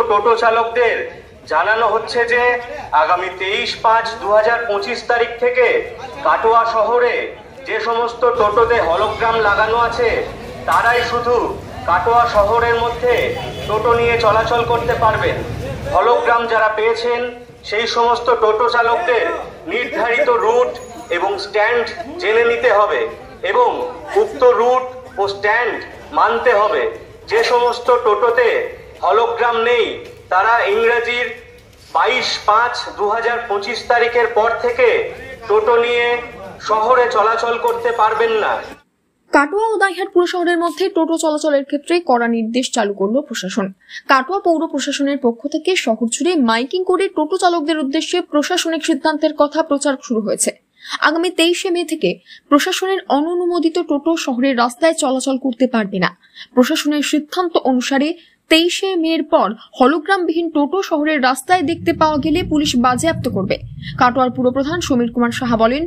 টোটো চালকদের জানানো হচ্ছে যে আগামী 23/5/2025 তারিখ থেকে কাটোয়া শহরে যে সমস্ত টোটোতে হলোগ্রাম লাগানো আছে তারাই শুধু কাটোয়া শহরের মধ্যে টোটো নিয়ে চলাচল করতে পারবেন। হলোগ্রাম যারা পেয়েছেন সেই সমস্ত টোটো চালকদের নির্ধারিত রুট এবং স্ট্যান্ড জেনে নিতে হবে এবং উক্ত রুট ও স্ট্যান্ড মানতে হবে। যে সমস্ত টোটোতে হলোগ্রাম নেই তারা ইংরেজির 22/5/2025 তারিখের পর থেকে টোটো নিয়ে শহরে চলাচল করতে পারবেন না। কাটোয়া ও দাইহাট পুর শহরের মধ্যে টোটো চলাচলের ক্ষেত্রে কড়া নির্দেশ চালু করল প্রশাসন। কাটোয়া পৌর প্রশাসনের পক্ষ থেকে শহর জুড়ে মাইকিং করে টোটো চালকদের উদ্দেশ্যে প্রশাসনিক সিদ্ধান্তের কথা প্রচার শুরু হয়েছে। আগামী 23 মে থেকে প্রশাসনের অননুমোদিত টোটো শহরের রাস্তায় চলাচল করতে পারবে না। প্রশাসনের সিদ্ধান্ত অনুসারে 23 মের পর হলোগ্রামবিহীন টোটো শহরের রাস্তায় দেখতে পাওয়া গেলে পুলিশ বাজেয়াপ্ত করবে। কাটোয়ার পুরপ্রধান সমীর কুমার সাহা বলেন,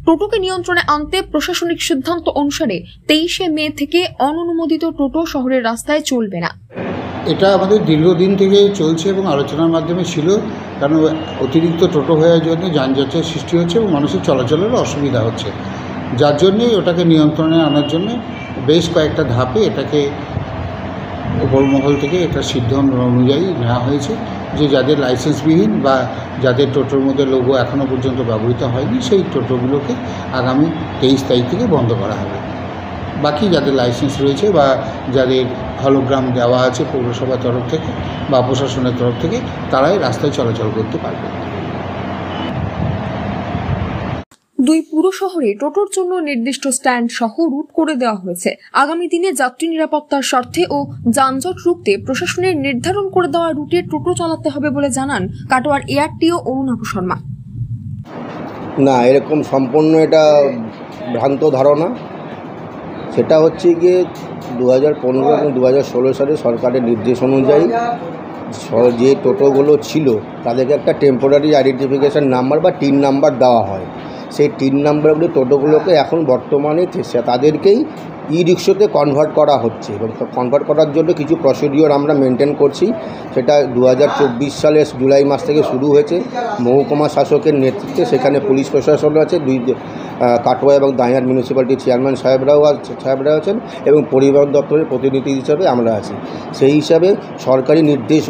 টোটোকে নিয়ন্ত্রণে আনতে প্রশাসনিক সিদ্ধান্ত অনুসারে 23 মে থেকে অননুমোদিত টোটো শহরের রাস্তায় চলবে না। এটা আমাদের দীর্ঘদিন থেকে চলছে এবং আলোচনার মাধ্যমে ছিল, কারণ অতিরিক্ত টোটো হওয়ার জন্য যানজটের সৃষ্টি হচ্ছে এবং মানুষের চলাচলের অসুবিধা হচ্ছে, যার জন্যই ওটাকে নিয়ন্ত্রণে আনার জন্য বেশ কয়েকটা ধাপে এটাকে উপরমহল থেকে একটা সিদ্ধান্ত অনুযায়ী নেওয়া হয়েছে যে যাদের লাইসেন্সবিহীন বা যাদের টোটোর মধ্যে লোগো এখনও পর্যন্ত ব্যবহৃত হয়নি সেই টোটোগুলোকে আগামী 23 তারিখ থেকে বন্ধ করা হবে। বাকি যাদের লাইসেন্স রয়েছে বা যাদের হলোগ্রাম দেওয়া আছে পৌরসভার তরফ থেকে বা প্রশাসনের তরফ থেকে তারাই রাস্তায় চলাচল করতে পারবে। দুই পুর শহরে টোটোর জন্য নির্দিষ্ট স্ট্যান্ড সহ রুট করে দেওয়া হয়েছে। আগামী দিনে যাত্রী নিরাপত্তার স্বার্থে ও যানজট রুখতে প্রশাসনের নির্ধারণ করে দেওয়া রুটে টোটো চালাতে হবে বলে জানান কাটোয়ার এআরটিও অরুণাভ শর্মা। না, এরকম সম্পূর্ণ এটা ভ্রান্ত ধারণা। সেটা হচ্ছে গিয়ে 2015 এবং 2016 সালে সরকারের নির্দেশ অনুযায়ী যে টোটোগুলো ছিল তাদেরকে একটা টেম্পোরারি আইডেন্টিফিকেশান নাম্বার বা টিন নাম্বার দেওয়া হয়। সেই টিন নাম্বারগুলি টোটোগুলোকে এখন বর্তমানে তাদেরকেই ই রিক্সাতে কনভার্ট করা হচ্ছে এবং কনভার্ট করার জন্য কিছু প্রসিডিওর আমরা মেনটেন করছি। সেটা 2024 সালের জুলাই মাস থেকে শুরু হয়েছে। মহকুমা শাসকের নেতৃত্বে সেখানে পুলিশ প্রশাসন আছে, কাটোয়া এবং দাইহাট মিউনিসিপ্যালিটির চেয়ারম্যান সাহেবরা আছেন এবং পরিবহন দপ্তরের প্রতিনিধি হিসাবে আমরা আছি। সেই হিসাবে সরকারি নির্দেশ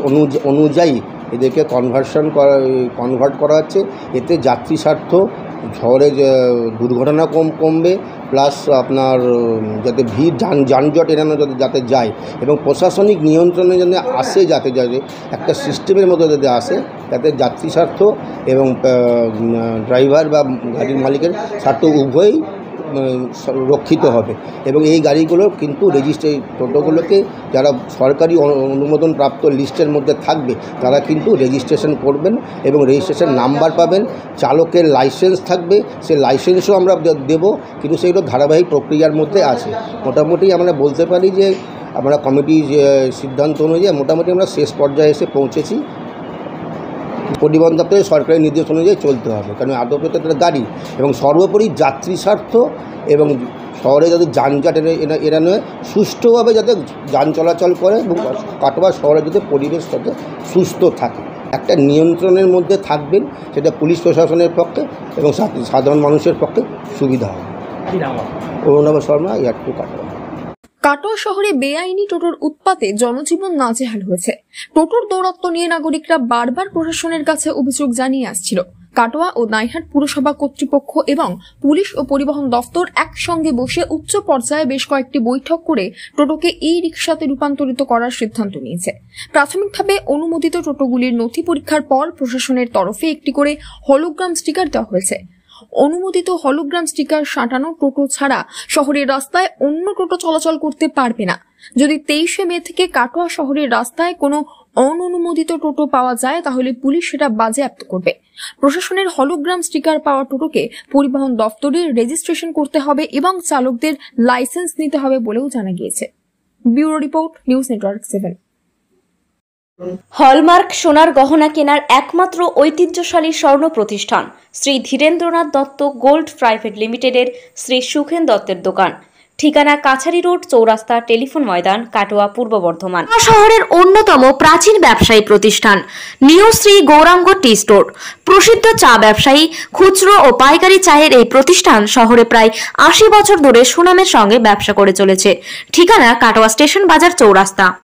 অনুযায়ী এদেরকে কনভার্ট করা হচ্ছে। এতে যাত্রী স্বার্থ, শহরে দুর্ঘটনা কমবে, প্লাস আপনার যাতে ভিড় যানজট এড়ানো যাতে যায় এবং প্রশাসনিক নিয়ন্ত্রণে যাতে আসে, যাতে একটা সিস্টেমের মধ্যে যাতে আসে, যাতে যাত্রী স্বার্থ এবং ড্রাইভার বা গাড়ির মালিকের স্বার্থ উভয়ই রক্ষিত হবে। এবং এই গাড়িগুলো কিন্তু টোটোগুলোকে যারা সরকারি অনুমোদন প্রাপ্ত লিস্টের মধ্যে থাকবে তারা কিন্তু রেজিস্ট্রেশন করবেন এবং রেজিস্ট্রেশন নাম্বার পাবেন, চালকের লাইসেন্স থাকবে, সে লাইসেন্সও আমরা দেব, কিন্তু সেগুলো ধারাবাহিক প্রক্রিয়ার মধ্যে আছে। মোটামুটি আমরা বলতে পারি যে আমরা কমিটির সিদ্ধান্ত অনুযায়ী মোটামুটি আমরা শেষ পর্যায়ে এসে পৌঁছেছি। পরিবহন দপ্তরের সরকারি নির্দেশ অনুযায়ী চলতে হবে, কারণ আদপে তো একটা গাড়ি এবং সর্বোপরি যাত্রী স্বার্থ এবং শহরে যাতে যানজট এড়ানো সুষ্ঠুভাবে যাতে যান চলাচল করে এবং কাটোয়া শহরে যাতে পরিবেশ যাতে সুস্থ থাকে, একটা নিয়ন্ত্রণের মধ্যে থাকবেন, সেটা পুলিশ প্রশাসনের পক্ষে এবং সাধারণ মানুষের পক্ষে সুবিধা হবে। অরুণাভ শর্মা, এআরটিও কাটোয়া। কাটোয়া শহরে বেআইনি টোটোর উৎপাতে জনজীবন নাজেহাল হয়েছে। টোটোর দৌরাত্ম্য নিয়ে নাগরিকরা বারবার প্রশাসনের কাছে অভিযোগ জানিয়ে আসছিল। কাটোয়া ও দাইহাট পুরসভা কর্তৃপক্ষ এবং পুলিশ ও পরিবহন দফতর একসঙ্গে বসে উচ্চ পর্যায়ে বেশ কয়েকটি বৈঠক করে টোটোকে ই রিকশাতে রূপান্তরিত করার সিদ্ধান্ত নিয়েছে। প্রাথমিকভাবে অনুমোদিত টোটোগুলির নথি পরীক্ষার পর প্রশাসনের তরফে একটি করে হলোগ্রাম স্টিকার দেওয়া হয়েছে। অনুমোদিত হলোগ্রাম স্টিকার সাঁটানো টোটো ছাড়া শহরের রাস্তায় অন্য টোটো চলাচল করতে পারবে না। যদি 23 মে থেকে কাটোয়া শহরের রাস্তায় কোনো অননুমোদিত টোটো পাওয়া যায় তাহলে পুলিশ সেটা বাজেয়াপ্ত করবে। প্রশাসনের হলোগ্রাম স্টিকার পাওয়া টোটোকে পরিবহন দফতরে রেজিস্ট্রেশন করতে হবে এবং চালকদের লাইসেন্স নিতে হবে বলেও জানা গিয়েছে। Bureau report, news network 7। Hallmark সোনার গহনা কেনার একমাত্র ঐতিহ্যশালী স্বর্ণ প্রতিষ্ঠান শ্রী ধীরেন্দ্রনাথ দত্ত গোল্ড প্রাইভেট লিমিটেডের শ্রী সুখেন দত্তের দোকান। ঠিকানা কাছারি রোড, চৌরাস্তা, টেলিফোন ময়দান, কাটোয়া, পূর্ব বর্ধমান। শহরের অন্যতম প্রাচীন ব্যবসায়ী প্রতিষ্ঠান new Shri Gauranga tea store. প্রসিদ্ধ চা ব্যবসায়ী, খুচরো ও পাইকারি চায়ের এই প্রতিষ্ঠান শহরে প্রায় 80 বছর ধরে সুনামের সঙ্গে ব্যবসা করে চলেছে। ঠিকানা কাটোয়া স্টেশন বাজার, চৌরাস্তা।